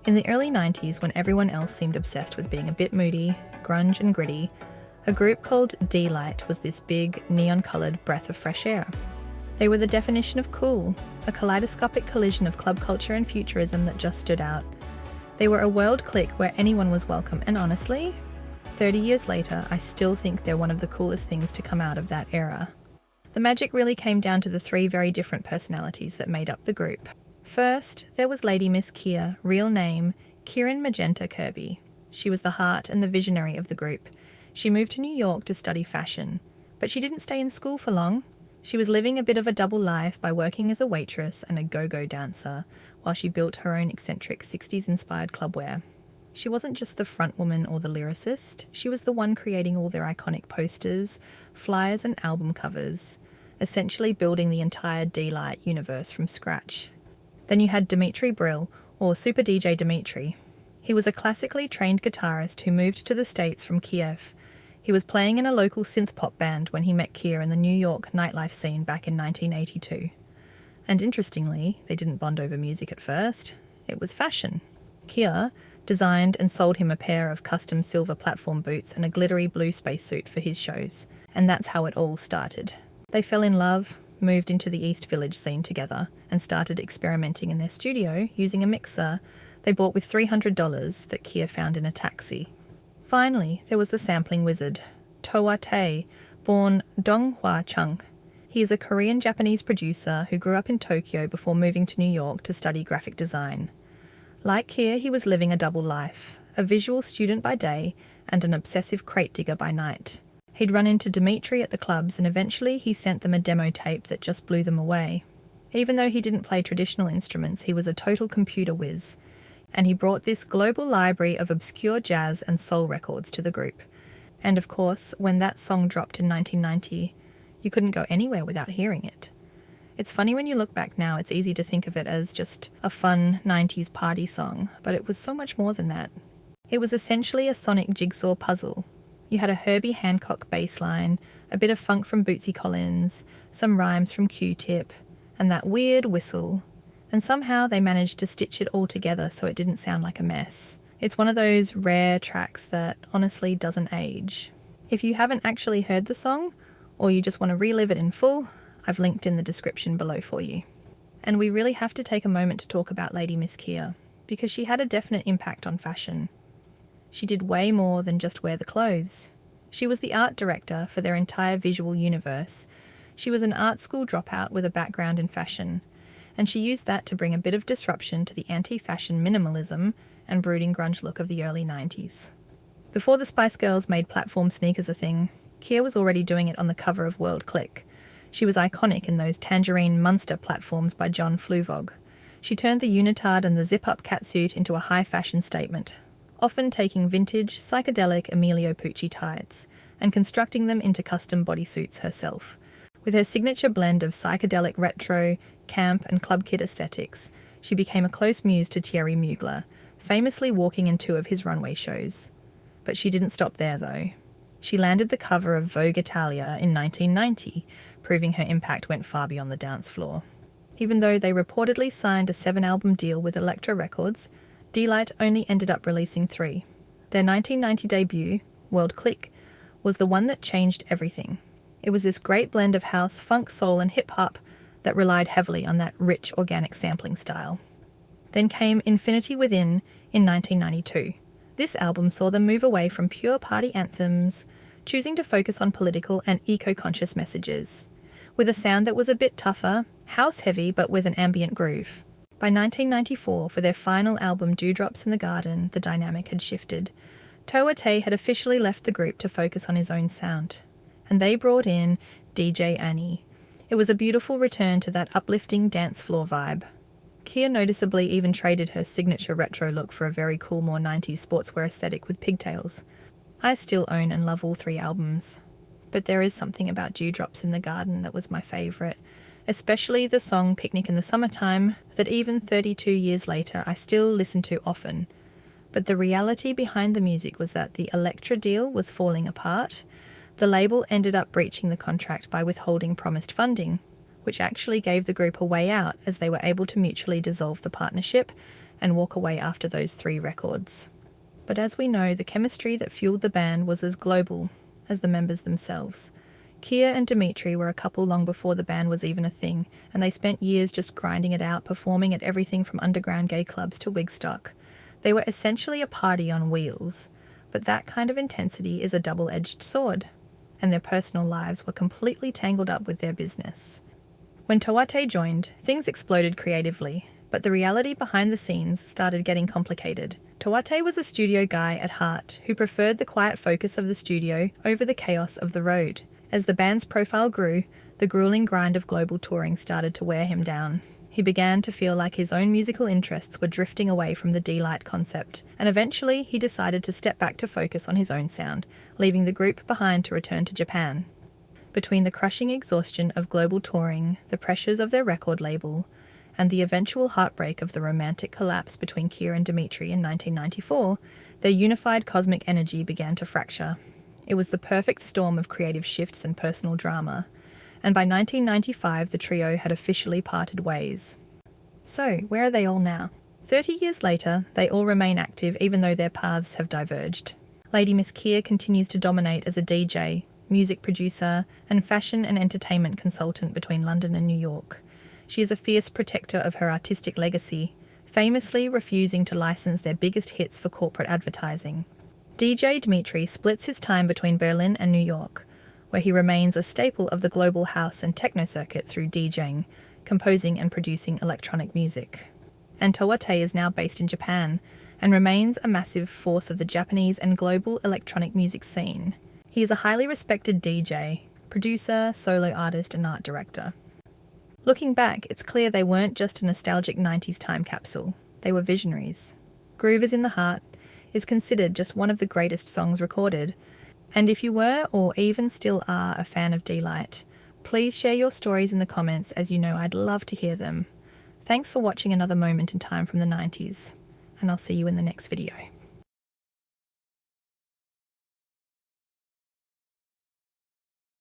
In the early 90s, when everyone else seemed obsessed with being a bit moody, grunge and gritty, a group called Deee-Lite was this big, neon-coloured breath of fresh air. They were the definition of cool, a kaleidoscopic collision of club culture and futurism that just stood out. They were a world clique where anyone was welcome, and honestly, 30 years later, I still think they're one of the coolest things to come out of that era. The magic really came down to the three very different personalities that made up the group. First, there was Lady Miss Kier, real name Kieran Magenta Kirby. She was the heart and the visionary of the group. She moved to New York to study fashion, but she didn't stay in school for long. She was living a bit of a double life by working as a waitress and a go-go dancer, while she built her own eccentric 60s-inspired clubwear. She wasn't just the front woman or the lyricist, she was the one creating all their iconic posters, flyers and album covers, essentially building the entire Deee-Lite universe from scratch. Then you had Dimitri Brill, or Super DJ Dimitri. He was a classically trained guitarist who moved to the States from Kiev. He was playing in a local synth-pop band when he met Kier in the New York nightlife scene back in 1982. And interestingly, they didn't bond over music at first. It was fashion. Kier designed and sold him a pair of custom silver platform boots and a glittery blue spacesuit for his shows. And that's how it all started. They fell in love, moved into the East Village scene together, and started experimenting in their studio using a mixer they bought with $300 that Kier found in a taxi. Finally, there was the sampling wizard, Toa Tae, born Dong Hwa Chung. He is a Korean-Japanese producer who grew up in Tokyo before moving to New York to study graphic design. Like Kier, he was living a double life, a visual student by day and an obsessive crate digger by night. He'd run into Dimitri at the clubs and eventually he sent them a demo tape that just blew them away. Even though he didn't play traditional instruments, he was a total computer whiz, and he brought this global library of obscure jazz and soul records to the group. And of course, when that song dropped in 1990, you couldn't go anywhere without hearing it. It's funny when you look back now, it's easy to think of it as just a fun 90s party song, but it was so much more than that. It was essentially a sonic jigsaw puzzle. You had a Herbie Hancock bass line, a bit of funk from Bootsy Collins, some rhymes from Q-Tip, and that weird whistle. And somehow they managed to stitch it all together so it didn't sound like a mess. It's one of those rare tracks that honestly doesn't age. If you haven't actually heard the song, or you just want to relive it in full, I've linked in the description below for you. And we really have to take a moment to talk about Lady Miss Kier, because she had a definite impact on fashion. She did way more than just wear the clothes. She was the art director for their entire visual universe. She was an art school dropout with a background in fashion, and she used that to bring a bit of disruption to the anti-fashion minimalism and brooding grunge look of the early 90s. Before the Spice Girls made platform sneakers a thing, Kier was already doing it on the cover of World Click. She was iconic in those tangerine Munster platforms by John Fluvog. She turned the unitard and the zip-up catsuit into a high-fashion statement, often taking vintage, psychedelic Emilio Pucci tights and constructing them into custom bodysuits herself. With her signature blend of psychedelic retro, camp and club kid aesthetics, she became a close muse to Thierry Mugler, famously walking in 2 of his runway shows. But she didn't stop there though. She landed the cover of Vogue Italia in 1990, proving her impact went far beyond the dance floor. Even though they reportedly signed a 7-album deal with Elektra Records, Deee-Lite only ended up releasing 3. Their 1990 debut, World Click, was the one that changed everything. It was this great blend of house, funk, soul and hip-hop that relied heavily on that rich, organic sampling style. Then came Infinity Within in 1992. This album saw them move away from pure party anthems, choosing to focus on political and eco-conscious messages, with a sound that was a bit tougher, house-heavy but with an ambient groove. By 1994, for their final album Dewdrops in the Garden, the dynamic had shifted. Toa Tae had officially left the group to focus on his own sound, and they brought in DJ Annie. It was a beautiful return to that uplifting dance floor vibe. Kier noticeably even traded her signature retro look for a very cool, more 90s sportswear aesthetic with pigtails. I still own and love all 3 albums, but there is something about Dewdrops in the Garden that was my favourite, especially the song Picnic in the Summertime that even 32 years later I still listen to often. But the reality behind the music was that the Elektra deal was falling apart. The label ended up breaching the contract by withholding promised funding, which actually gave the group a way out as they were able to mutually dissolve the partnership and walk away after those 3 records. But as we know, the chemistry that fueled the band was as global as the members themselves. Kier and Dimitri were a couple long before the band was even a thing, and they spent years just grinding it out, performing at everything from underground gay clubs to Wigstock. They were essentially a party on wheels, but that kind of intensity is a double-edged sword, and their personal lives were completely tangled up with their business. When Tawate joined, things exploded creatively, but the reality behind the scenes started getting complicated. Tawate was a studio guy at heart who preferred the quiet focus of the studio over the chaos of the road. As the band's profile grew, the grueling grind of global touring started to wear him down. He began to feel like his own musical interests were drifting away from the Deee-Lite concept, and eventually he decided to step back to focus on his own sound, leaving the group behind to return to Japan. Between the crushing exhaustion of global touring, the pressures of their record label, and the eventual heartbreak of the romantic collapse between Kier and Dimitri in 1994, their unified cosmic energy began to fracture. It was the perfect storm of creative shifts and personal drama, and by 1995 the trio had officially parted ways. So, where are they all now? 30 years later, they all remain active even though their paths have diverged. Lady Miss Kier continues to dominate as a DJ, music producer, and fashion and entertainment consultant between London and New York. She is a fierce protector of her artistic legacy, famously refusing to license their biggest hits for corporate advertising. DJ Dimitri splits his time between Berlin and New York, where he remains a staple of the global house and techno circuit through DJing, composing and producing electronic music. And Tawate is now based in Japan, and remains a massive force of the Japanese and global electronic music scene. He is a highly respected DJ, producer, solo artist and art director. Looking back, it's clear they weren't just a nostalgic 90s time capsule, they were visionaries. Groove is in the Heart is considered just one of the greatest songs recorded, and if you were or even still are a fan of Deee-Lite, please share your stories in the comments, as you know I'd love to hear them. Thanks for watching another moment in time from the 90s, and I'll see you in the next video.